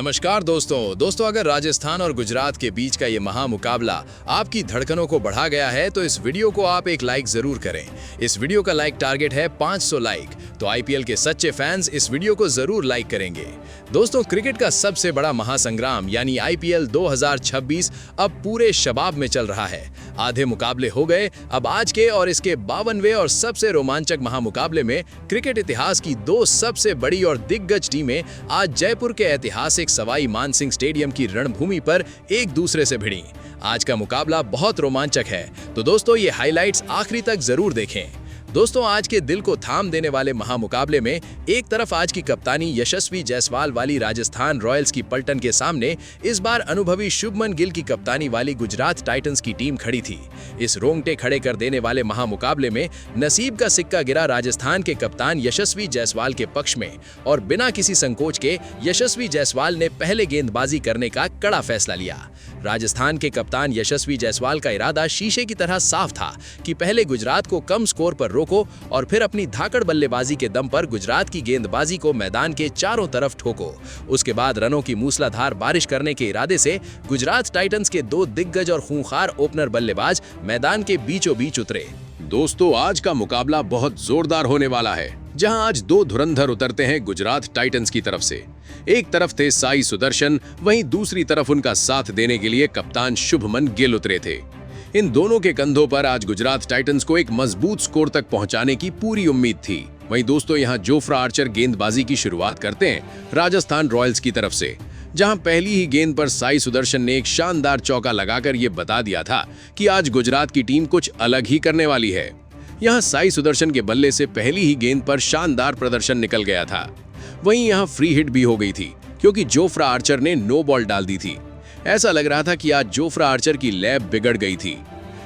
नमस्कार दोस्तों अगर राजस्थान और गुजरात के बीच का ये महामुकाबला आपकी धड़कनों को बढ़ा गया है तो इस वीडियो को आप एक लाइक जरूर करें। इस वीडियो का लाइक टारगेट है 500 लाइक, तो आईपीएल के सच्चे फैंस इस वीडियो को जरूर लाइक करेंगे। दोस्तों, क्रिकेट का सबसे बड़ा महासंग्राम यानी आईपीएल 2026 अब पूरे शबाब में चल रहा है। आधे मुकाबले हो गए, अब आज के और इसके 52वें और सबसे रोमांचक महामुकाबले में क्रिकेट इतिहास की दो सबसे बड़ी और दिग्गज टीमें आज जयपुर के ऐतिहासिक सवाई मानसिंह स्टेडियम की रणभूमि पर एक दूसरे से भिड़ी। आज का मुकाबला बहुत रोमांचक है, तो दोस्तों ये हाइलाइट्स आखिरी तक जरूर देखें। दोस्तों, आज के दिल को थाम देने वाले महामुकाबले में एक तरफ आज की कप्तानी यशस्वी जायसवाल वाली राजस्थान रॉयल्स की पलटन के सामने इस बार अनुभवी शुभमन गिल की कप्तानी वाली गुजरात टाइटंस की टीम खड़ी थी। इस रोंगटे खड़े कर देने वाले महामुकाबले में नसीब का सिक्का गिरा राजस्थान के कप्तान यशस्वी जायसवाल के पक्ष में, और बिना किसी संकोच के यशस्वी जायसवाल ने पहले गेंदबाजी करने का कड़ा फैसला लिया। राजस्थान के कप्तान यशस्वी जायसवाल का इरादा शीशे की तरह साफ था कि पहले गुजरात को कम स्कोर पर रोको और फिर अपनी धाकड़ बल्लेबाजी के दम पर गुजरात की गेंदबाजी को मैदान के चारों तरफ ठोको। उसके बाद रनों की मूसलाधार बारिश करने के इरादे से गुजरात टाइटंस के दो दिग्गज और खूंखार ओपनर बल्लेबाज मैदान के बीचों बीच उतरे। दोस्तों, आज का मुकाबला बहुत जोरदार होने वाला है, जहां आज दो धुरंधर उतरते हैं गुजरात टाइटंस की तरफ से। एक तरफ थे साई सुदर्शन, वहीं दूसरी तरफ उनका साथ देने के लिए कप्तान शुभमन गिल उतरे थे। इन दोनों के कंधों पर आज गुजरात टाइटंस को एक मजबूत स्कोर तक पहुंचाने की पूरी उम्मीद थी। वहीं दोस्तों, यहां जोफ्रा आर्चर गेंदबाजी की शुरुआत करते हैं राजस्थान रॉयल्स की तरफ से, जहां पहली ही गेंद पर साई सुदर्शन ने एक शानदार चौका लगाकर यह बता दिया था कि आज गुजरात की टीम कुछ अलग ही करने वाली है। यहां साई सुदर्शन के बल्ले से पहली ही गेंद पर शानदार प्रदर्शन निकल गया था। वहीं यहां फ्री हिट भी हो गई थी, क्योंकि जोफ्रा आर्चर ने नो बॉल डाल दी थी। ऐसा लग रहा था कि आज जोफ्रा आर्चर की लैब बिगड़ गई थी।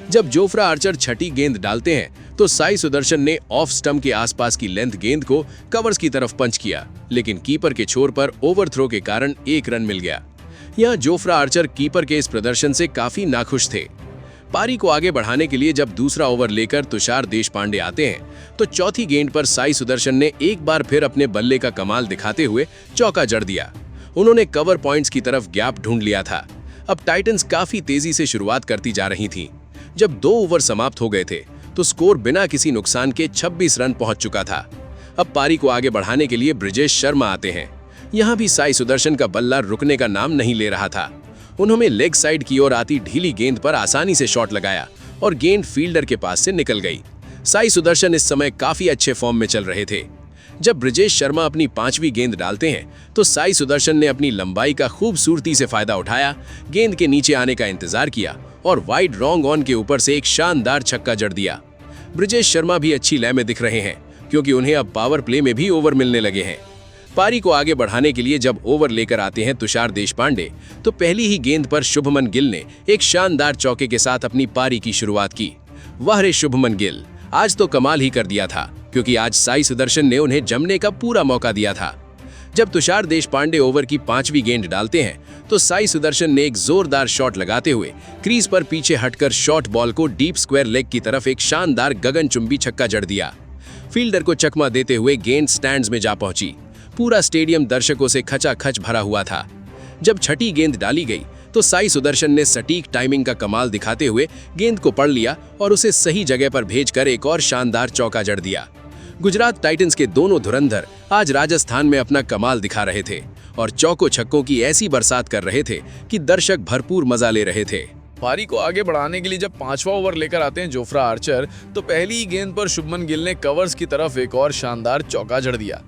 जब जोफ्रा आर्चर छठी गेंद डालते हैं तो साई सुदर्शन ने ऑफ स्टंप के आसपास की लेंथ गेंद को कवर्स की तरफ पंच किया, लेकिन कीपर के छोर पर ओवरथ्रो के कारण एक रन मिल गया। यहां जोफ्रा आर्चर कीपर के इस प्रदर्शन से काफी नाखुश थे। पारी को आगे बढ़ाने के लिए जब दूसरा ओवर लेकर तुषार देशपांडे आते हैं तो चौथी गेंद पर साई सुदर्शन ने एक बार फिर अपने बल्ले का कमाल दिखाते हुए चौका जड़ दिया। उन्होंने कवर पॉइंट्स की तरफ गैप ढूंढ लिया था। अब टाइटंस काफी तेजी से शुरुआत करती जा रही थी। जब 2 ओवर समाप्त हो गए थे तो स्कोर बिना किसी नुकसान के 26 रन पहुंच चुका था। अब पारी को आगे बढ़ाने के लिए ब्रिजेश शर्मा आते हैं। यहां भी साई सुदर्शन का बल्ला रुकने का नाम नहीं ले रहा था। उन्होंने लेग साइड की ओर आती ढीली गेंद पर आसानी से शॉट लगाया और गेंद फील्डर के पास से निकल गई। साई सुदर्शन इस समय काफी अच्छे फॉर्म में चल रहे थे। जब ब्रिजेश शर्मा अपनी 5वीं गेंद डालते हैं तो साई सुदर्शन ने अपनी लंबाई का खूबसूरती से फायदा उठाया, गेंद के नीचे आने का इंतजार किया और वाइड रॉन्ग ऑन के ऊपर से एक शानदार छक्का जड़ दिया। ब्रिजेश शर्मा भी अच्छी लय में दिख रहे हैं, क्योंकि उन्हें अब पावर प्ले में भी ओवर मिलने लगे हैं। पारी को आगे बढ़ाने के लिए जब ओवर लेकर आते हैं तुषार देशपांडे तो पहली ही गेंद पर शुभमन गिल ने एक शानदार चौके के साथ अपनी पारी की शुरुआत की। वाह रे शुभमन गिल, आज तो कमाल ही कर दिया था, क्योंकि आज साई सुदर्शन ने उन्हें जमने का पूरा मौका दिया था। जब तुषार देशपांडे ओवर की 5वीं गेंद डालते हैं तो साई सुदर्शन ने एक जोरदार शॉट लगाते हुए क्रीज पर पीछे हटकर शॉर्ट बॉल को डीप स्क्वायर लेग की तरफ एक शानदार गगनचुंबी छक्का जड़ दिया। फील्डर को चकमा देते हुए गेंद स्टैंड्स में जा पहुंची। पूरा स्टेडियम दर्शकों से खचाखच भरा हुआ था। जब छठी गेंद डाली गई तो साई सुदर्शन ने सटीक टाइमिंग का कमाल दिखाते हुए गेंद को पढ़ लिया और उसे सही जगह पर भेजकर एक और शानदार चौका जड़ दिया। गुजरात टाइटंस के दोनों धुरंधर आज राजस्थान में अपना कमाल दिखा रहे थे और चौकों छक्कों की ऐसी बरसात कर रहे थे कि दर्शक भरपूर मजा ले रहे थे। पारी को आगे बढ़ाने के लिए जब 5वां ओवर लेकर आते हैं जोफ्रा आर्चर तो पहली ही गेंद पर शुभमन गिल ने कवर्स की तरफ एक और शानदार चौका जड़ दिया।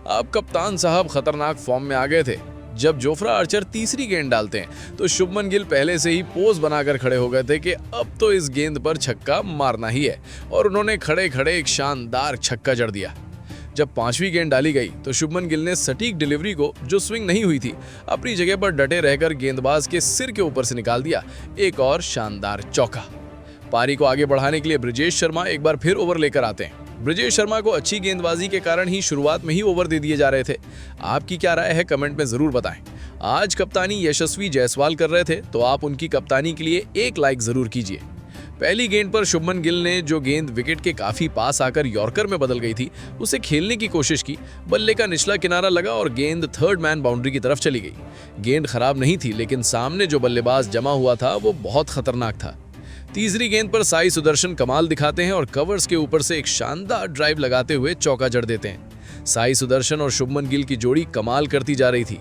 अब कप्तान साहब खतरनाक फॉर्म में आ गए थे। जब जोफ्रा आर्चर तीसरी गेंद डालते हैं तो शुभमन गिल पहले से ही पोज बनाकर खड़े हो गए थे कि अब तो इस गेंद पर छक्का मारना ही है, और उन्होंने खड़े खड़े एक शानदार छक्का जड़ दिया। जब 5वीं गेंद डाली गई तो शुभमन गिल ने सटीक डिलीवरी को, जो स्विंग नहीं हुई थी, अपनी जगह पर डटे रहकर गेंदबाज के सिर के ऊपर से निकाल दिया एक और शानदार चौका। पारी को आगे बढ़ाने के लिए ब्रिजेश शर्मा एक बार फिर ओवर लेकर आते हैं। ब्रिजेश शर्मा को अच्छी गेंदबाजी के कारण ही शुरुआत में ही ओवर दे दिए जा रहे थे। आपकी क्या राय है कमेंट में जरूर बताएं। आज कप्तानी यशस्वी जायसवाल कर रहे थे, तो आप उनकी कप्तानी के लिए एक लाइक जरूर कीजिए। पहली गेंद पर शुभमन गिल ने जो गेंद विकेट के काफी पास आकर यॉर्कर में बदल गई थी उसे खेलने की कोशिश की। बल्ले का निचला किनारा लगा और गेंद थर्ड मैन बाउंड्री की तरफ चली गई। गेंद खराब नहीं थी, लेकिन सामने जो बल्लेबाज जमा हुआ था वो बहुत खतरनाक था। तीसरी गेंद पर साई सुदर्शन कमाल दिखाते हैं और कवर्स के ऊपर से एक शानदार ड्राइव लगाते हुए चौका जड़ देते हैं। साई सुदर्शन और शुभमन गिल की जोड़ी कमाल करती जा रही थी।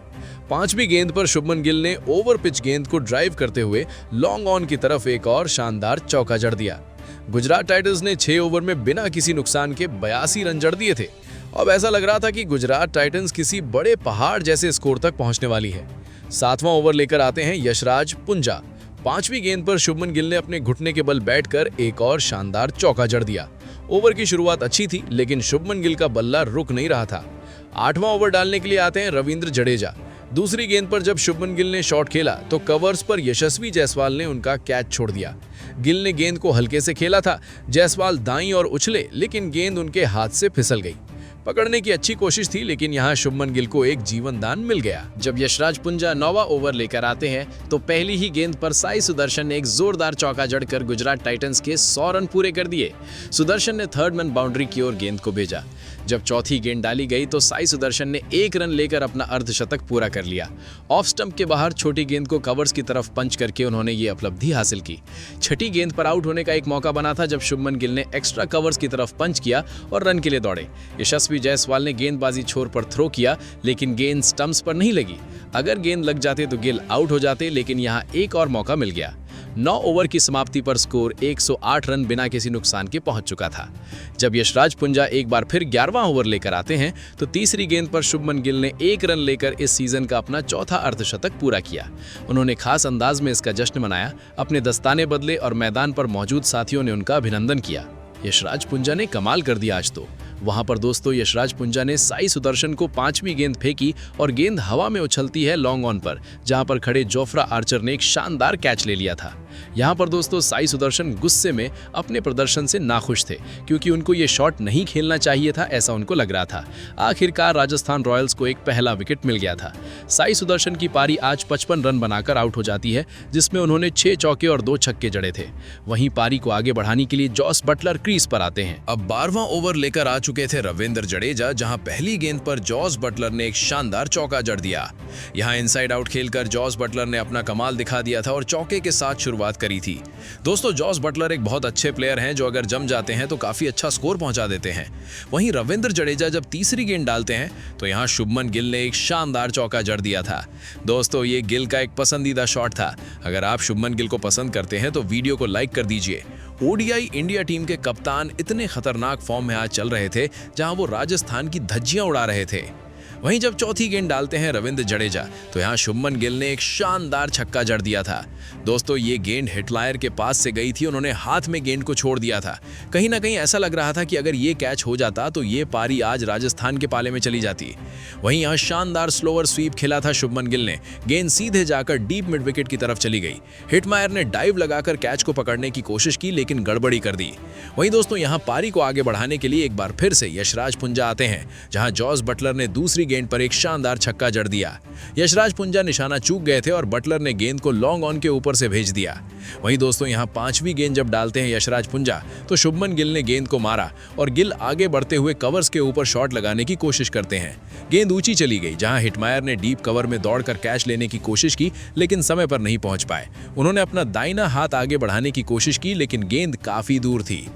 पांचवी गेंद पर शुभमन गिल ने ओवर पिच गेंद को ड्राइव करते हुए लॉन्ग ऑन की तरफ एक और शानदार चौका जड़ दिया। गुजरात टाइटंस ने 6 ओवर में बिना किसी नुकसान के 82 रन जड़ दिए थे। अब ऐसा लग रहा था कि गुजरात टाइटंस किसी बड़े पहाड़ जैसे स्कोर तक पहुंचने वाली है। 7वां ओवर लेकर आते हैं यशराज पुंजा। 5वीं गेंद पर शुभमन गिल ने अपने घुटने के बल बैठकर एक और शानदार चौका जड़ दिया। ओवर की शुरुआत अच्छी थी, लेकिन शुभमन गिल का बल्ला रुक नहीं रहा था। 8वां ओवर डालने के लिए आते हैं रविंद्र जडेजा। दूसरी गेंद पर जब शुभमन गिल ने शॉट खेला तो कवर्स पर यशस्वी जायसवाल ने उनका कैच छोड़ दिया। गिल ने गेंद को हल्के से खेला था। जायसवाल दाईं ओर उछले, लेकिन गेंद उनके हाथ से फिसल गई। पकड़ने की अच्छी कोशिश थी, लेकिन यहां शुभमन गिल को एक जीवन दान मिल गया। जब यशराज पुंजा 9वां ओवर लेकर आते हैं तो पहली ही गेंद पर साई सुदर्शन ने एक जोरदार चौका जड़कर गुजरात टाइटंस के 100 रन पूरे कर दिए। सुदर्शन ने थर्ड मैन बाउंड्री की ओर गेंद को भेजा। जब चौथी गेंद डाली गई तो साई सुदर्शन ने 1 रन लेकर अपना अर्धशतक पूरा कर लिया। ऑफ स्टंप के बाहर छोटी गेंद को कवर्स की तरफ पंच करके उन्होंने ये उपलब्धि हासिल की। छठी गेंद पर आउट होने का एक मौका बना था जब शुभमन गिल ने एक्स्ट्रा कवर्स की तरफ पंच किया और रन के लिए दौड़े। यशस्वी जायसवाल ने गेंदबाजी छोर पर थ्रो किया, लेकिन गेंद स्टंप्स पर नहीं लगी। अगर गेंद लग जाते तो गिल आउट हो जाते, लेकिन यहाँ एक और मौका मिल गया। 9 ओवर की समाप्ति पर स्कोर 108 रन बिना किसी नुकसान के पहुंच चुका था। जब यशराज पुंजा एक बार फिर 11वां ओवर लेकर आते हैं तो तीसरी गेंद पर शुभमन गिल ने 1 रन लेकर इस सीजन का अपना चौथा अर्धशतक पूरा किया। उन्होंने खास अंदाज में इसका जश्न मनाया, अपने दस्ताने बदले और मैदान पर मौजूद साथियों ने उनका अभिनंदन किया। यशराज पुंजा ने कमाल कर दिया आज तो। वहां पर दोस्तों यशराज पुंजा ने साई सुदर्शन को 5वीं गेंद फेंकी और गेंद हवा में उछलती है लॉन्ग ऑन पर, जहां पर खड़े जोफ्रा आर्चर ने एक शानदार कैच ले लिया था। यहां पर दोस्तों साई सुदर्शन गुस्से में अपने प्रदर्शन से नाखुश थे, क्योंकि उनको ये शॉट नहीं खेलना चाहिए था, ऐसा उनको लग रहा था। आखिरकार राजस्थान रॉयल्स को एक पहला विकेट मिल गया था। साई सुदर्शन की पारी आज 55 रन बनाकर आउट हो जाती है, जिसमें उन्होंने 6 चौके और 2 छक्के जड़े थे। वहीं पारी को आगे बढ़ाने के लिए जॉस बटलर क्रीज पर आते हैं। अब 12वां ओवर लेकर आ चुके थे रविंद्र जडेजा, जहां पहली गेंद पर जॉस बटलर ने एक शानदार चौका जड़ दिया। यहां इनसाइड आउट खेलकर जॉस बटलर ने अपना कमाल दिखा दिया था और चौके के साथ शुरुआत करी थी। दोस्तों जॉस बटलर एक बहुत अच्छे प्लेयर हैं जो अगर जम जाते हैं तो काफी अच्छा स्कोर पहुंचा देते हैं। वहीं रविंद्र जडेजा जब तीसरी गेंद डालते हैं तो यहां शुभमन गिल ने एक शानदार चौका जड़ दिया था। दोस्तों ये गिल का एक पसंदीदा शॉट था। अगर आप शुभमन गिल को पसंद करते हैं तो वीडियो को लाइक कर दीजिए। ओडीआई इंडिया टीम के कप्तान इतने खतरनाक फॉर्म में आज चल रहे थे जहां वो राजस्थान की धज्जियां उड़ा रहे थे। वहीं जब चौथी गेंद डालते हैं रविंद्र जडेजा तो यहां शुभमन गिल ने एक शानदार छक्का जड़ दिया था। दोस्तों ये गेंद हिटलायर के पास से गई थी, उन्होंने हाथ में गेंद को छोड़ दिया था। कहीं ना कहीं ऐसा लग रहा था कि अगर ये कैच हो जाता तो ये पारी आज राजस्थान के पाले में चली जाती। वहीं यहां शानदार स्लोअर स्वीप खेला था शुभमन गिल ने। गेंद सीधे जाकर डीप मिड विकेट की तरफ चली गई। हिटमायर ने डाइव लगाकर कैच को पकड़ने की कोशिश की, लेकिन गड़बड़ी कर दी। वहीं दोस्तों यहां पारी को आगे बढ़ाने के लिए एक बार फिर से यशराज पुंजा आते हैं, जहां जॉस बटलर ने दूसरी गेंद पर एक शानदार छक्का जड़ दिया। यशराज पुंजा निशाना चूक गए थे और बटलर ने गेंद को लॉन्ग ऑन के ऊपर से भेज दिया। वहीं दोस्तों यहां 5वीं गेंद जब डालते हैं यशराज पुंजा तो शुभमन गिल ने गेंद को मारा और गिल आगे बढ़ते हुए कवर्स के ऊपर शॉट लगाने की कोशिश करते हैं। गेंद ऊंची चली गई, जहां हिटमायर ने डीप कवर में दौड़कर कैच लेने की कोशिश की, लेकिन समय पर नहीं पहुंच पाए। उन्होंने अपना दाहिना हाथ आगे बढ़ाने की कोशिश की, लेकिन गेंद काफी दूर थी।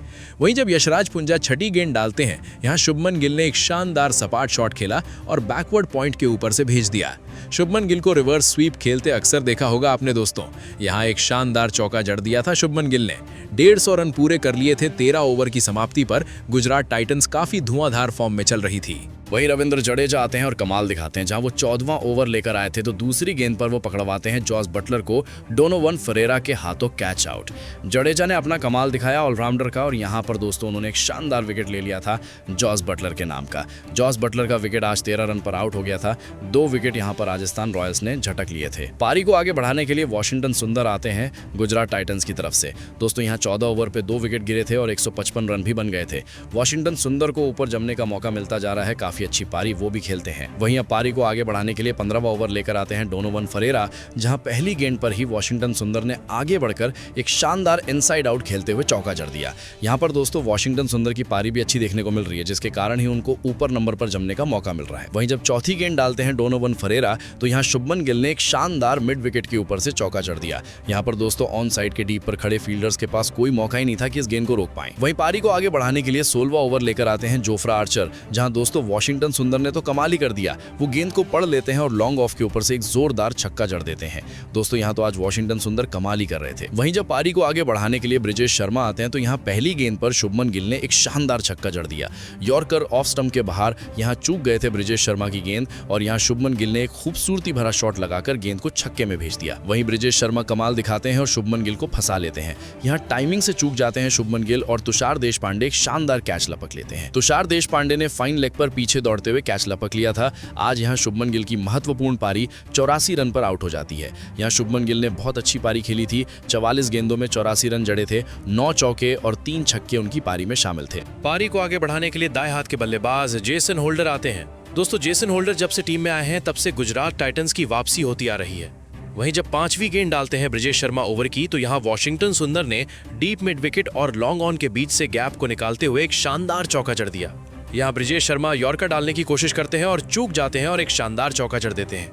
वहीं जब यशराज पुंजा छठी गेंद डालते हैं, यहां शुभमन गिल ने एक शानदार सपाट शॉट खेला और बैकवर्ड पॉइंट के ऊपर से भेज दिया। शुभमन गिल को रिवर्स स्वीप खेलते अक्सर देखा होगा आपने दोस्तों। यहां एक शानदार चौका जड़ दिया था शुभमन गिल ने। 150 रन पूरे कर लिए थे 13 ओवर की समाप्ति पर। गुजरात टाइटंस काफी धुआंधार फॉर्म में चल रही थी। वहीं रविंद्र जडेजा आते हैं और कमाल दिखाते हैं। जहां वो 14वां ओवर लेकर आए थे तो दूसरी गेंद पर वो पकड़वाते हैं जॉस बटलर को डोनोवन फरेरा के हाथों कैच आउट। जडेजा ने अपना कमाल दिखाया ऑलराउंडर का, और यहां पर दोस्तों उन्होंने एक शानदार विकेट ले लिया था जॉस बटलर के नाम का। जॉस बटलर का विकेट आज 13 रन पर आउट हो गया था। 2 विकेट यहां पर राजस्थान रॉयल्स ने झटक लिए थे। पारी को आगे बढ़ाने के लिए वॉशिंगटन सुंदर आते हैं गुजरात टाइटंस की तरफ से। दोस्तों यहां 14 ओवर पे 2 विकेट गिरे थे और 155 रन भी बन गए थे। वॉशिंगटन सुंदर को ऊपर जमने का मौका मिलता जा रहा है काफी काफी अच्छी पारी वो भी खेलते हैं। वहीं अब पारी को आगे बढ़ाने के लिए 15वां ओवर लेकर आते हैं डोनोवन फरेरा, जहां पहली गेंद पर ही वॉशिंगटन सुंदर ने आगे बढ़कर एक शानदार इनसाइड आउट खेलते हुए चौका जड़ दिया। यहां पर दोस्तों वॉशिंगटन सुंदर की पारी भी अच्छी देखने को मिल रही है, जिसके कारण ही उनको ऊपर नंबर पर जमने का मौका मिल रहा है। वहीं जब चौथी गेंद डालते हैं डोनोवन फरेरा, तो यहां शुभमन गिल ने एक शानदार मिड विकेट के ऊपर से चौका जड़ दिया। यहां पर दोस्तों ऑन साइड के डीप पर खड़े फील्डर्स के पास कोई मौका ही नहीं था कि इस गेंद को रोक पाएं। वहीं पारी को आगे बढ़ाने के लिए 16वां ओवर लेकर आते हैं जोफ्रा आर्चर, जहां दोस्तों वॉशिंगटन सुंदर ने तो कमाल ही कर दिया। वो गेंद को पढ़ लेते हैं और लॉन्ग ऑफ के ऊपर से एक जोरदार छक्का जड़ देते हैं। दोस्तों यहां तो आज वॉशिंगटन सुंदर कमाल ही कर रहे थे। वहीं जब पारी को आगे बढ़ाने के लिए ब्रिजेश शर्मा आते हैं, तो यहां पहली गेंद पर शुभमन गिल ने एक शानदार छक्का जड़ दिया। यॉर्कर ऑफ स्टंप के बाहर यहां चूक गए थे ब्रिजेश शर्मा की गेंद, और यहां शुभमन गिल ने एक खूबसूरती भरा शॉट लगाकर गेंद को छक्के में भेज दिया। वहीं ब्रिजेश शर्मा कमाल दिखाते हैं और शुभमन गिल को फंसा लेते हैं। यहां टाइमिंग से चूक जाते हैं शुभमन गिल, और तुषार देशपांडे एक शानदार कैच लपक लेते हैं। तुषार देशपांडे ने फाइन लेग पर पीछे दौड़ते हुए कैच लपक लिया था। आज यहां शुभमन गिल की महत्वपूर्ण पारी 84 रन पर आउट हो जाती है। यहां शुभमन गिल ने बहुत अच्छी पारी खेली थी। 44 गेंदों में 84 रन जड़े थे, 9 चौके और 3 छक्के उनकी पारी में शामिल थे। पारी को आगे बढ़ाने के लिए दाएं हाथ के बल्लेबाज जेसन होल्डर आते हैं। दोस्तों जेसन होल्डर जब से टीम में आए हैं, तब से गुजरात टाइटंस की वापसी होती आ रही है। वहीं जब 5वीं गेंद डालते हैं ब्रिजेश शर्मा ओवर की, तो यहां वॉशिंगटन सुंदर ने डीप मिड विकेट और लॉन्ग ऑन के बीच से गैप को निकालते हुए एक शानदार चौका जड़ दिया। यहां ब्रिजेश शर्मा यॉर्कर डालने की कोशिश करते हैं और चूक जाते हैं और एक शानदार चौका जड़ देते हैं।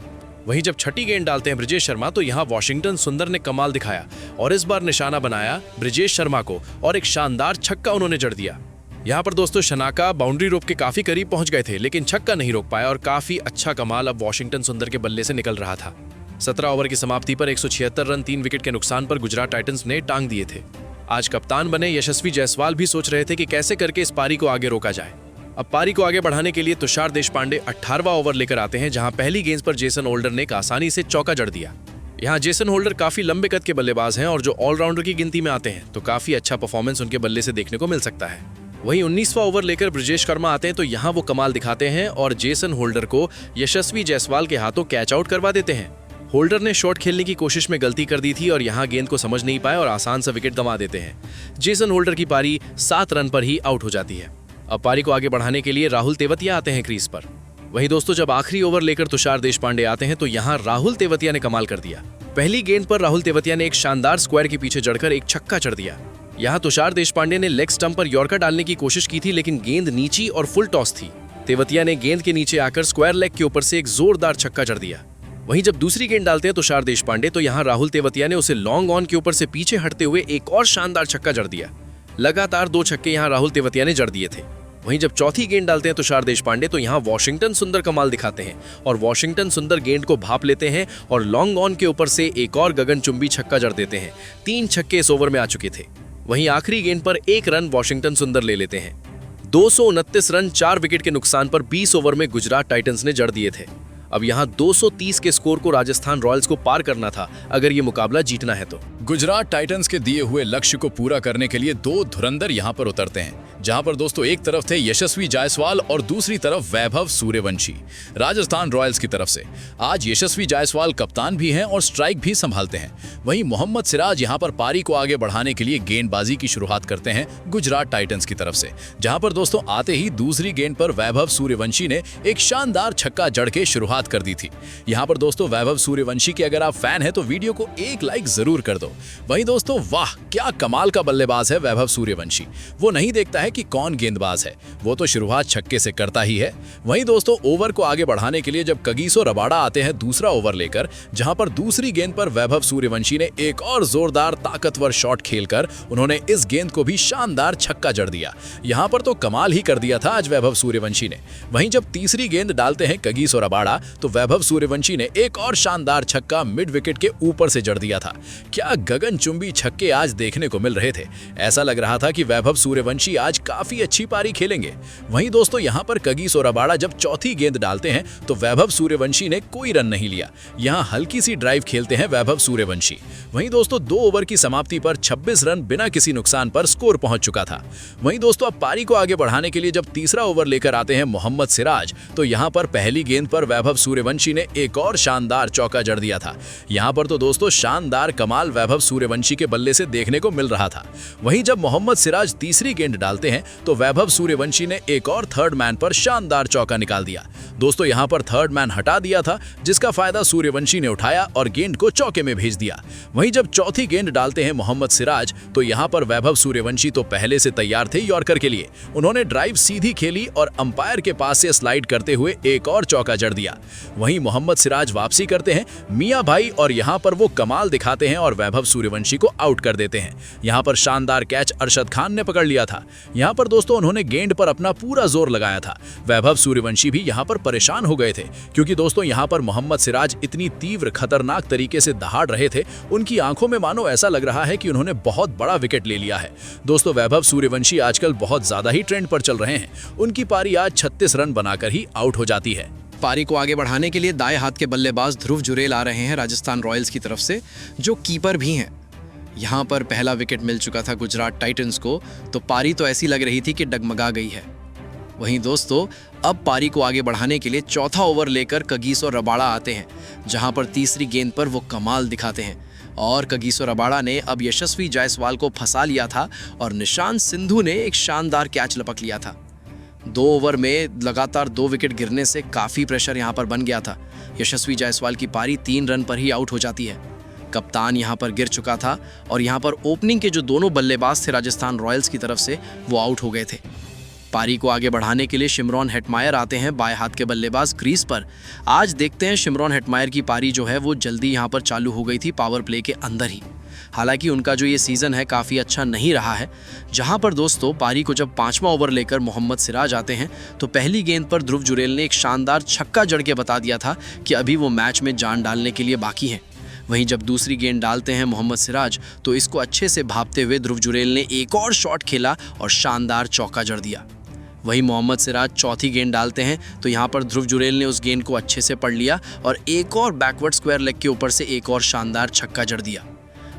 वहीं जब छठी गेंद डालते हैं ब्रिजेश शर्मा, तो यहां वॉशिंगटन सुंदर ने कमाल दिखाया और इस बार निशाना बनाया ब्रिजेश शर्मा को, और एक शानदार छक्का उन्होंने जड़ दिया। यहाँ पर दोस्तों शनाका बाउंड्री रोप के काफी करीब पहुंच गए थे, लेकिन छक्का नहीं रोक पाया, और काफी अच्छा कमाल अब वॉशिंगटन सुंदर के बल्ले से निकल रहा था। 17 ओवर की समाप्ति पर 176 रन 3 विकेट के नुकसान पर गुजरात टाइटंस ने टांग दिए थे। आज कप्तान बने यशस्वी जायसवाल भी सोच रहे थे कि कैसे करके इस पारी को आगे रोका जाए। अब पारी को आगे बढ़ाने के लिए तुषार देशपांडे 18वां ओवर लेकर आते हैं, जहां पहली गेंद पर जेसन होल्डर ने आसानी से चौका जड़ दिया। यहाँ जेसन होल्डर काफी लंबे कद के बल्लेबाज हैं, और जो ऑलराउंडर की गिनती में आते हैं तो काफी अच्छा परफॉर्मेंस उनके बल्ले से देखने को मिल सकता है। वहीं 19वां ओवर लेकर ब्रिजेश शर्मा आते हैं, तो यहाँ वो कमाल दिखाते हैं और जेसन होल्डर को यशस्वी जायसवाल के हाथों कैच आउट करवा देते हैं। होल्डर ने शॉट खेलने की कोशिश में गलती कर दी थी और यहाँ गेंद को समझ नहीं पाए और आसान सा विकेट गंवा देते हैं। जेसन होल्डर की पारी 7 रन पर ही आउट हो जाती है। अब पारी को आगे बढ़ाने के लिए राहुल तेवतिया आते हैं क्रीज पर। वहीं दोस्तों जब आखिरी ओवर लेकर तुषार देशपांडे आते हैं, तो यहाँ राहुल तेवतिया ने कमाल कर दिया। पहली गेंद पर राहुल तेवतिया ने एक शानदार स्क्वायर के पीछे जड़कर एक छक्का जड़ दिया। यहाँ तुषार देशपांडे ने लेग स्टंप पर यॉर्कर डालने की कोशिश की थी, लेकिन गेंद नीची और फुल टॉस थी। तेवतिया ने गेंद के नीचे आकर स्क्वायर लेग के ऊपर से एक जोरदार छक्का जड़ दिया। वहीं जब दूसरी गेंद डालते हैं तुषार देशपांडे, तो यहाँ राहुल तेवतिया ने उसे लॉन्ग ऑन के ऊपर से पीछे हटते हुए एक और शानदार छक्का जड़ दिया। लगातार 2 छक्के यहाँ राहुल तेवतिया ने जड़ दिए थे। वहीं जब चौथी गेंद डालते हैं तुषार देशपांडे, तो यहाँ वॉशिंगटन सुंदर कमाल दिखाते हैं और वॉशिंगटन सुंदर गेंद को भाप लेते हैं और लॉन्ग ऑन के ऊपर से एक और गगनचुंबी छक्का जड़ देते हैं। 3 छक्के इस ओवर में आ चुके थे। वहीं आखिरी गेंद पर 1 रन वॉशिंगटन सुंदर ले लेते हैं। 229 रन 4 विकेट के नुकसान पर 20 ओवर में गुजरात टाइटंस ने जड़ दिए थे। अब यहाँ 230 के स्कोर को राजस्थान रॉयल्स को पार करना था अगर ये मुकाबला जीतना है तो। गुजरात टाइटंस के दिए हुए लक्ष्य को पूरा करने के लिए 2 धुरंधर यहाँ पर उतरते हैं, जहां पर दोस्तों एक तरफ थे यशस्वी जायसवाल और दूसरी तरफ वैभव सूर्यवंशी राजस्थान रॉयल्स की तरफ से। आज यशस्वी जायसवाल कप्तान भी हैं और स्ट्राइक भी संभालते हैं। वहीं मोहम्मद सिराज यहां पर पारी को आगे बढ़ाने के लिए गेंदबाजी की शुरुआत करते हैं गुजरात टाइटंस की तरफ से, जहां पर दोस्तों आते ही दूसरी गेंद पर वैभव सूर्यवंशी ने एक शानदार छक्का जड़ के शुरुआत कर दी थी। यहां पर दोस्तों वैभव सूर्यवंशी के अगर आप फैन हैं तो वीडियो को एक लाइक जरूर कर दो। वहीं दोस्तों वाह क्या कमाल का बल्लेबाज है वैभव सूर्यवंशी। वो नहीं देखता है कि कौन गेंदबाज है, वो तो शुरुआत छक्के से करता ही है। वहीं दोस्तों ओवर को आगे बढ़ाने के लिए जब कगिसो रबाडा आते हैं दूसरा ओवर लेकर, जहां पर दूसरी गेंद पर वैभव सूर्यवंशी ने एक और जोरदार ताकतवर शॉट खेलकर उन्होंने इस गेंद को भी शानदार छक्का जड़ दिया। यहां पर तो कमाल ही कर दिया था आज वैभव सूर्यवंशी ने। वहीं जब तीसरी गेंद डालते हैं कगिसो रबाडा, तो वैभव सूर्यवंशी ने एक और शानदार छक्का मिड विकेट के ऊपर से जड़ दिया था। क्या गगनचुंबी छक्के आज देखने को मिल रहे थे। ऐसा लग रहा था कि वैभव सूर्यवंशी आज काफी अच्छी पारी खेलेंगे। वहीं दोस्तों यहां पर कगिसो रबाडा जब चौथी गेंद डालते हैं तो वैभव सूर्यवंशी ने कोई रन नहीं लिया। यहां हल्की सी ड्राइव खेलते हैं वैभव सूर्यवंशी। वहीं दोस्तों 2 ओवर की समाप्ति पर 26 रन बिना किसी नुकसान पर स्कोर पहुंच चुका था। वहीं दोस्तों अब पारी को आगे बढ़ाने के लिए जब तीसरा ओवर लेकर आते हैं मोहम्मद सिराज, तो यहां पर पहली गेंद पर वैभव सूर्यवंशी ने एक और शानदार चौका जड़ दिया था। यहां पर तो दोस्तों शानदार कमाल वैभव सूर्यवंशी के बल्ले से देखने को मिल रहा था। वहीं जब मोहम्मद सिराज तीसरी गेंद डालते डालते हैं तो वैभव सूर्यवंशी ने एक और थर्ड मैन पर शानदार चौका निकाल दिया। दोस्तों यहाँ पर थर्ड मैन हटा दिया था, जिसका फायदा सूर्यवंशी ने उठाया और गेंद को चौके में भेज दिया। वहीं जब चौथी गेंद डालते हैं मोहम्मद सिराज तो यहाँ पर वैभव सूर्यवंशी तो पहले से तैयार थे यॉर्कर के लिए। उन्होंने ड्राइव सीधी खेली और अंपायर के पास से स्लाइड करते हुए एक और चौका जड़ दिया। वहीं मोहम्मद सिराज वापसी करते हैं मियां भाई और यहाँ पर वो कमाल दिखाते हैं और वैभव सूर्यवंशी को आउट कर देते हैं। यहाँ पर शानदार कैच अरशद खान ने पकड़ लिया था। यहाँ पर दोस्तों उन्होंने गेंद पर अपना पूरा जोर लगाया था। वैभव सूर्यवंशी भी यहाँ पर परेशान हो गए थे, क्योंकि दोस्तों यहाँ पर मोहम्मद सिराज इतनी तीव्र खतरनाक तरीके से दहाड़ रहे थे, उनकी आंखों में मानो ऐसा लग रहा है कि उन्होंने बहुत बड़ा विकेट ले लिया है। दोस्तों वैभव सूर्यवंशी आजकल बहुत ज्यादा ही ट्रेंड पर चल रहे हैं। उनकी पारी आज 36 रन बनाकर ही आउट हो जाती है। पारी को आगे बढ़ाने के लिए दाएं हाथ के बल्लेबाज ध्रुव जुरेल आ रहे हैं राजस्थान रॉयल्स की तरफ से, जो कीपर भी हैं। यहाँ पर पहला विकेट मिल चुका था गुजरात टाइटंस को, तो पारी तो ऐसी लग रही थी कि डगमगा गई है। वहीं दोस्तों अब पारी को आगे बढ़ाने के लिए चौथा ओवर लेकर कगिसो रबाड़ा आते हैं, जहां पर तीसरी गेंद पर वो कमाल दिखाते हैं और कगिसो रबाड़ा ने अब यशस्वी जायसवाल को फंसा लिया था और निशांत सिंधु ने एक शानदार कैच लपक लिया था। 2 ओवर में लगातार 2 विकेट गिरने से काफ़ी प्रेशर यहाँ पर बन गया था। यशस्वी जायसवाल की पारी 3 रन पर ही आउट हो जाती है। कप्तान यहाँ पर गिर चुका था और यहाँ पर ओपनिंग के जो दोनों बल्लेबाज थे राजस्थान रॉयल्स की तरफ से, वो आउट हो गए थे। पारी को आगे बढ़ाने के लिए शिमरॉन हेटमायर आते हैं बाएं हाथ के बल्लेबाज क्रीज पर। आज देखते हैं शिमरॉन हेटमायर की पारी जो है वो जल्दी यहाँ पर चालू हो गई थी पावर प्ले के अंदर ही। हालांकि उनका जो ये सीज़न है काफ़ी अच्छा नहीं रहा है। जहां पर दोस्तों पारी को जब 5वां ओवर लेकर मोहम्मद सिराज आते हैं तो पहली गेंद पर ध्रुव जुरेल ने एक शानदार छक्का जड़ के बता दिया था कि अभी वो मैच में जान डालने के लिए बाकी हैं। वहीं जब दूसरी गेंद डालते हैं मोहम्मद सिराज तो इसको अच्छे से भापते हुए ध्रुव जुरेल ने एक और शॉट खेला और शानदार चौका जड़ दिया। वहीं मोहम्मद सिराज चौथी गेंद डालते हैं तो यहाँ पर ध्रुव जुरेल ने उस गेंद को अच्छे से पढ़ लिया और एक और बैकवर्ड स्क्वायर लेग के ऊपर से एक और शानदार छक्का जड़ दिया।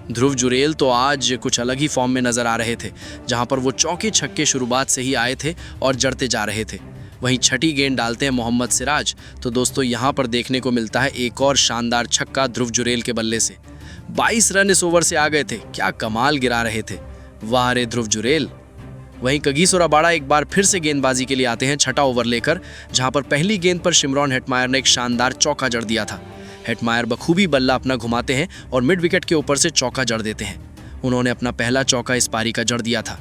ध्रुव जुरेल तो आज कुछ अलग ही फॉर्म में नजर आ रहे थे, जहां पर वो चौके छक्के शुरुआत से ही आए थे और जड़ते जा रहे थे। वहीं छठी गेंद डालते हैं मोहम्मद सिराज तो दोस्तों यहां पर देखने को मिलता है एक और शानदार छक्का ध्रुव जुरेल के बल्ले से। 22 रन इस ओवर से आ गए थे, क्या कमाल गिरा रहे थे, वाह रे ध्रुव जुरेल। वहीं कगिसो रबाड़ा एक बार फिर से गेंदबाजी के लिए आते हैं छठा ओवर लेकर, जहां पर पहली गेंद पर शिमरॉन हेटमायर ने एक शानदार चौका जड़ दिया था। हेटमायर बखूबी बल्ला अपना घुमाते हैं और मिड विकेट के ऊपर से चौका जड़ देते हैं। उन्होंने अपना पहला चौका इस पारी का जड़ दिया था।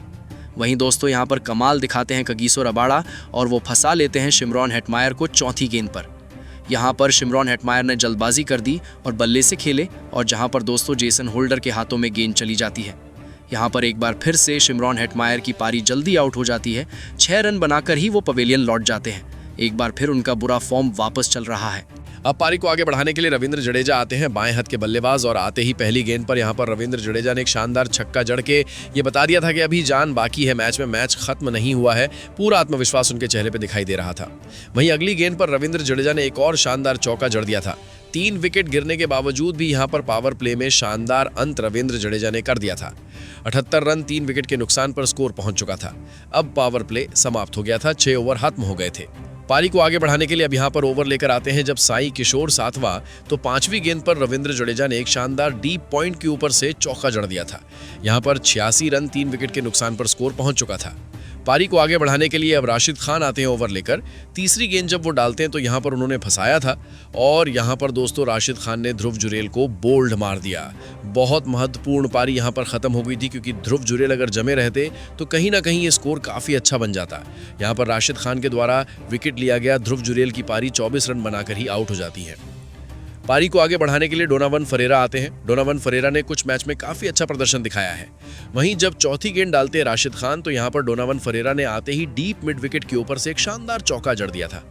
वहीं दोस्तों यहाँ पर कमाल दिखाते हैं कगिसो रबाड़ा और वो फंसा लेते हैं शिमरॉन हेटमायर को चौथी गेंद पर। यहाँ पर शिमरॉन हेटमायर ने जल्दबाजी कर दी और बल्ले से खेले और जहाँ पर दोस्तों जेसन होल्डर के हाथों में गेंद चली जाती है। यहाँ पर एक बार फिर से शिमरॉन हेटमायर की पारी जल्दी आउट हो जाती है। 6 रन बनाकर ही वो पवेलियन लौट जाते हैं। एक बार फिर उनका बुरा फॉर्म वापस चल रहा है। अब पारी को आगे बढ़ाने के लिए रविंद्र जडेजा आते हैं बाएं हाथ के बल्लेबाज और आते ही पहली गेंद पर यहां पर रविंद्र जडेजा ने एक शानदार छक्का जड़ के ये बता दिया था कि अभी जान बाकी है मैच में, मैच खत्म नहीं हुआ है। पूरा आत्मविश्वास उनके चेहरे पे दिखाई दे रहा था। वहीं अगली गेंद पर रविंद्र जडेजा ने एक और शानदार चौका जड़ दिया था। 3 विकेट गिरने के बावजूद भी यहां पर पावर प्ले में शानदार अंत रविंद्र जडेजा ने कर दिया था। 78 रन 3 विकेट के नुकसान पर स्कोर पहुंच चुका था। अब पावर प्ले समाप्त हो गया था, 6 ओवर खत्म हो गए थे। पारी को आगे बढ़ाने के लिए अब यहाँ पर ओवर लेकर आते हैं जब साई किशोर 7वां, तो 5वीं गेंद पर रविंद्र जडेजा ने एक शानदार डीप पॉइंट के ऊपर से चौका जड़ दिया था। यहाँ पर 86 रन 3 विकेट के नुकसान पर स्कोर पहुंच चुका था। पारी को आगे बढ़ाने के लिए अब राशिद खान आते हैं ओवर लेकर। तीसरी गेंद जब वो डालते हैं तो यहाँ पर उन्होंने फंसाया था और यहाँ पर दोस्तों राशिद खान ने ध्रुव जुरेल को बोल्ड मार दिया। बहुत महत्वपूर्ण पारी यहाँ पर खत्म हो गई थी, क्योंकि ध्रुव जुरेल अगर जमे रहते तो कहीं ना कहीं ये स्कोर काफ़ी अच्छा बन जाता। यहाँ पर राशिद खान के द्वारा विकेट लिया गया, ध्रुव जुरेल की पारी 24 रन बनाकर ही आउट हो जाती है। पारी को आगे बढ़ाने के लिए डोनावन फरेरा आते हैं। डोनावन फरेरा ने कुछ मैच में काफ़ी अच्छा प्रदर्शन दिखाया है। वहीं जब चौथी गेंद डालते हैं राशिद खान तो यहाँ पर डोनावन फरेरा ने आते ही डीप मिड विकेट के ऊपर से एक शानदार चौका जड़ दिया था।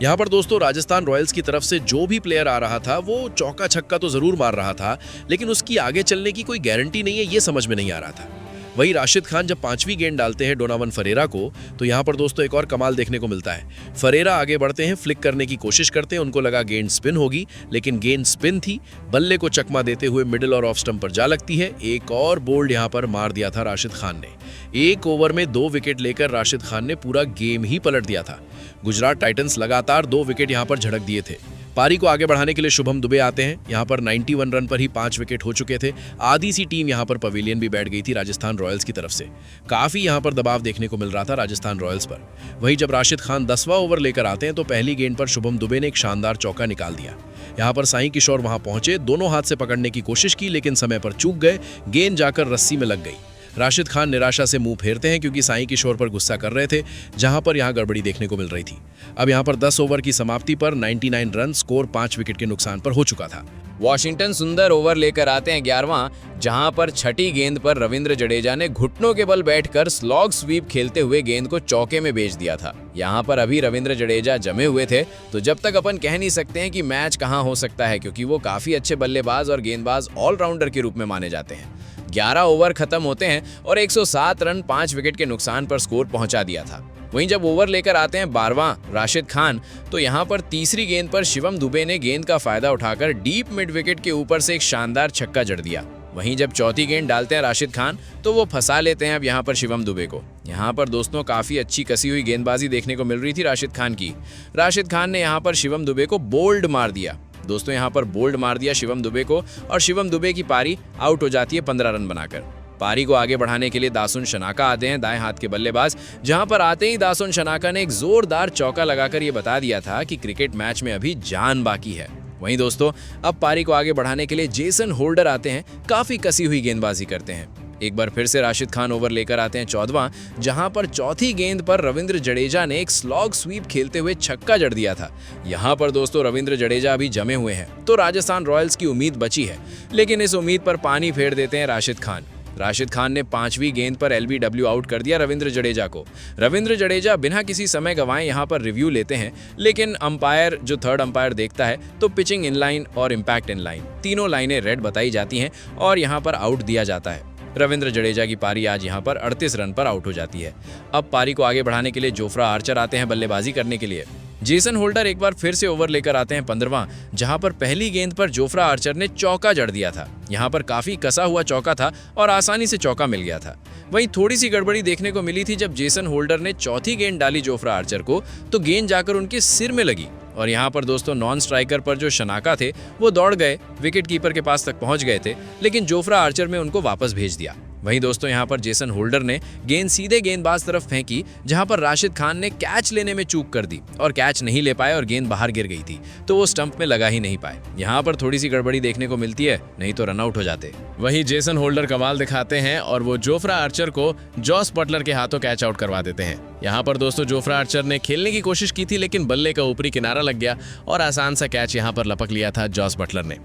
यहाँ पर दोस्तों राजस्थान रॉयल्स की तरफ से जो भी प्लेयर आ रहा था वो चौका छक्का तो जरूर मार रहा था, लेकिन उसकी आगे चलने की कोई गारंटी नहीं है, ये समझ में नहीं आ रहा था। वही राशिद खान जब 5वीं गेंद डालते हैं डोनावन फरेरा को तो यहाँ पर दोस्तों एक और कमाल देखने को मिलता है। फरेरा आगे बढ़ते हैं, फ्लिक करने की कोशिश करते हैं, उनको लगा गेंद स्पिन होगी, लेकिन गेंद स्पिन थी। बल्ले को चकमा देते हुए मिडिल और ऑफ स्टंप पर जा लगती है। एक और बोल्ड यहाँ पर मार दिया था राशिद खान ने। 1 ओवर में 2 विकेट लेकर राशिद खान ने पूरा गेम ही पलट दिया था। गुजरात टाइटंस लगातार 2 विकेट यहाँ पर झड़क दिए थे। पारी को आगे बढ़ाने के लिए शुभम दुबे आते हैं। यहाँ पर 91 रन पर ही 5 विकेट हो चुके थे। आधी सी टीम यहाँ पर पवेलियन भी बैठ गई थी राजस्थान रॉयल्स की तरफ से। काफ़ी यहाँ पर दबाव देखने को मिल रहा था राजस्थान रॉयल्स पर। वहीं जब राशिद खान 10वां ओवर लेकर आते हैं तो पहली गेंद पर शुभम दुबे ने एक शानदार चौका निकाल दिया। यहाँ पर साई किशोर वहां पहुंचे, दोनों हाथ से पकड़ने की कोशिश की लेकिन समय पर चूक गए, गेंद जाकर रस्सी में लग गई। राशिद खान निराशा से मुंह फेरते हैं क्योंकि साई किशोर पर गुस्सा कर रहे थे, जहां पर यहां गड़बड़ी देखने को मिल रही थी। अब यहां पर 10 ओवर की समाप्ति पर 99 रन, स्कोर 5 विकेट के नुकसान पर हो चुका था। वॉशिंगटन सुंदर ओवर लेकर आते हैं 11वां, जहां पर छठी गेंद पर रविंद्र जडेजा ने घुटनों के बल बैठकर स्लॉग स्वीप खेलते हुए गेंद को चौके में भेज दिया था। यहां पर अभी रविंद्र जडेजा जमे हुए थे, तो जब तक अपन कह नहीं सकते हैं कि मैच कहां हो सकता है, क्योंकि वो काफी अच्छे बल्लेबाज और गेंदबाज ऑलराउंडर के रूप में माने जाते हैं। 11 ओवर खत्म होते हैं और 107 रन 5 विकेट के नुकसान पर स्कोर पहुंचा दिया था। वहीं जब ओवर लेकर आते हैं 12वां राशिद खान, तो यहां पर तीसरी गेंद पर शिवम दुबे ने गेंद का फायदा उठाकर डीप मिड विकेट के ऊपर से एक शानदार छक्का जड़ दिया। वहीं जब चौथी गेंद डालते हैं राशिद खान, तो वो फंसा लेते हैं अब यहां पर शिवम दुबे को। यहां पर दोस्तों काफी अच्छी कसी हुई गेंदबाजी देखने को मिल रही थी राशिद खान की। राशिद खान ने यहां पर शिवम दुबे को बोल्ड मार दिया। दोस्तों यहां पर बोल्ड मार दिया शिवम दुबे को और शिवम दुबे की पारी आउट हो जाती है 15 रन बनाकर। पारी को आगे बढ़ाने के लिए दासुन शनाका आते हैं, दाएं हाथ के बल्लेबाज, जहां पर आते ही दासुन शनाका ने एक जोरदार चौका लगाकर ये बता दिया था कि क्रिकेट मैच में अभी जान बाकी है। वहीं दोस्तों अब पारी को आगे बढ़ाने के लिए जेसन होल्डर आते हैं, काफी कसी हुई गेंदबाजी करते हैं। एक बार फिर से राशिद खान ओवर लेकर आते हैं 14वां, जहां पर चौथी गेंद पर रविंद्र जडेजा ने एक स्लॉग स्वीप खेलते हुए छक्का जड़ दिया था। यहां पर दोस्तों रविंद्र जडेजा अभी जमे हुए हैं, तो राजस्थान रॉयल्स की उम्मीद बची है, लेकिन इस उम्मीद पर पानी फेर देते हैं राशिद खान। राशिद खान ने 5वीं गेंद पर एलबीडब्ल्यू आउट कर दिया रविंद्र जडेजा को। रविंद्र जडेजा बिना किसी समय गंवाए यहां पर रिव्यू लेते हैं, लेकिन अंपायर जो थर्ड अंपायर देखता है तो पिचिंग इनलाइन और इंपैक्ट इनलाइन तीनों लाइनें रेड बताई जाती हैं और यहां पर आउट दिया जाता है। रविंद्र जडेजा की पारी आज यहां पर 38 रन पर आउट हो जाती है। अब पारी को आगे बढ़ाने के लिए जोफ्रा आर्चर आते हैं बल्लेबाजी करने के लिए। जेसन होल्डर एक बार फिर से ओवर लेकर आते हैं 15वां, जहां पर पहली गेंद पर जोफ्रा आर्चर ने चौका जड़ दिया था। यहां पर काफी कसा हुआ चौका था और आसानी से चौका मिल गया था। वहीं थोड़ी सी गड़बड़ी देखने को मिली थी जब जेसन होल्डर ने चौथी गेंद डाली जोफ्रा आर्चर को, तो गेंद जाकर उनके सिर में लगी और यहाँ पर दोस्तों नॉन स्ट्राइकर पर जो शनाका थे वो दौड़ गए, विकेट कीपर के पास तक पहुंच गए थे, लेकिन जोफ्रा आर्चर में उनको वापस भेज दिया। वहीं दोस्तों यहाँ पर जेसन होल्डर ने गेंद सीधे गेंदबाज तरफ फेंकी, जहां पर राशिद खान ने कैच लेने में चूक कर दी और कैच नहीं ले पाए और गेंद बाहर गिर गई थी, तो वो स्टंप में लगा ही नहीं पाए। यहाँ पर थोड़ी सी गड़बड़ी देखने को मिलती है, नहीं तो रनआउट हो जाते। वहीं जेसन होल्डर कमाल दिखाते हैं और वो जोफ्रा आर्चर को जॉस बटलर के हाथों कैच आउट करवा देते हैं। यहाँ पर दोस्तों जोफ्रा आर्चर ने खेलने की कोशिश की थी, लेकिन बल्ले का ऊपरी किनारा लग गया और आसान सा कैच यहाँ पर लपक लिया था जॉस बटलर ने।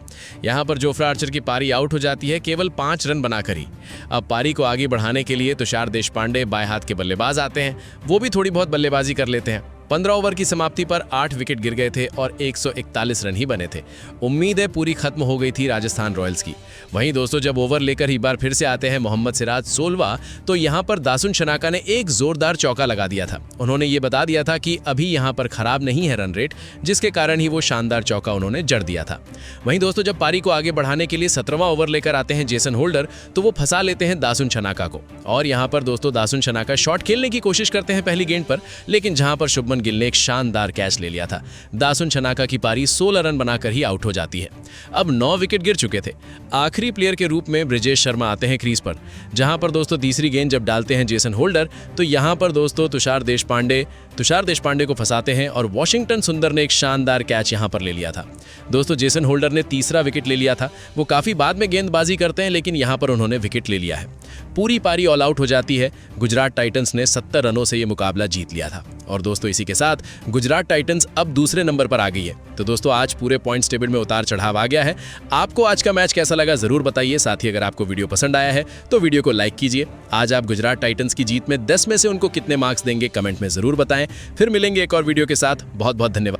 यहाँ पर जोफ्रा आर्चर की पारी आउट हो जाती है केवल 5 रन बनाकर ही। अब पारी को आगे बढ़ाने के लिए तुषार देशपांडे बाएं हाथ के बल्लेबाज आते हैं, वो भी थोड़ी बहुत बल्लेबाजी कर लेते हैं। 15 ओवर की समाप्ति पर 8 विकेट गिर गए थे और 141 रन ही बने थे। उम्मीद है पूरी खत्म हो गई थी राजस्थान रॉयल्स की। वहीं दोस्तों जब ओवर लेकर एक बार फिर से आते हैं मोहम्मद सिराज 16वां, तो यहां पर दासुन शनाका ने एक जोरदार चौका लगा दिया था। उन्होंने ये बता दिया था कि अभी यहां पर खराब नहीं है रन रेट, जिसके कारण ही वो शानदार चौका उन्होंने जड़ दिया था। वहीं दोस्तों जब पारी को आगे बढ़ाने के लिए 17वां ओवर लेकर आते हैं जेसन होल्डर, तो वो फंसा लेते हैं दासुन शनाका को और यहां पर दोस्तों दासुन शनाका शॉट खेलने की कोशिश करते हैं पहली गेंद पर, लेकिन जहां पर शुभमन गिल ने एक शानदार कैच ले लिया था। दासुन शनाका की पारी 16 रन बनाकर ही आउट हो जाती है। अब 9 विकेट गिर चुके थे। आखिरी प्लेयर के रूप में ब्रिजेश शर्मा आते हैं क्रीज पर, जहां पर दोस्तों तीसरी गेंद जब डालते हैं जेसन होल्डर, तो यहां पर दोस्तों तुषार देशपांडे को फंसाते हैं और वॉशिंगटन सुंदर ने एक शानदार कैच यहां पर ले लिया था। दोस्तों जेसन होल्डर ने तीसरा विकेट ले लिया था। वो काफी बाद में गेंदबाजी करते हैं, लेकिन यहां पर उन्होंने विकेट ले लिया है। पूरी पारी ऑल आउट हो जाती है। गुजरात टाइटंस ने 70 रनों से ये मुकाबला जीत लिया था और दोस्तों इसी के साथ गुजरात टाइटंस अब दूसरे नंबर पर आ गई है। तो दोस्तों आज पूरे पॉइंट्स टेबल में उतार चढ़ाव आ गया है। आपको आज का मैच कैसा लगा जरूर बताइए। साथ ही अगर आपको वीडियो पसंद आया है तो वीडियो को लाइक कीजिए। आज आप गुजरात टाइटंस की जीत में 10 में से उनको कितने मार्क्स देंगे कमेंट में जरूर बताएं। फिर मिलेंगे एक और वीडियो के साथ। बहुत बहुत धन्यवाद।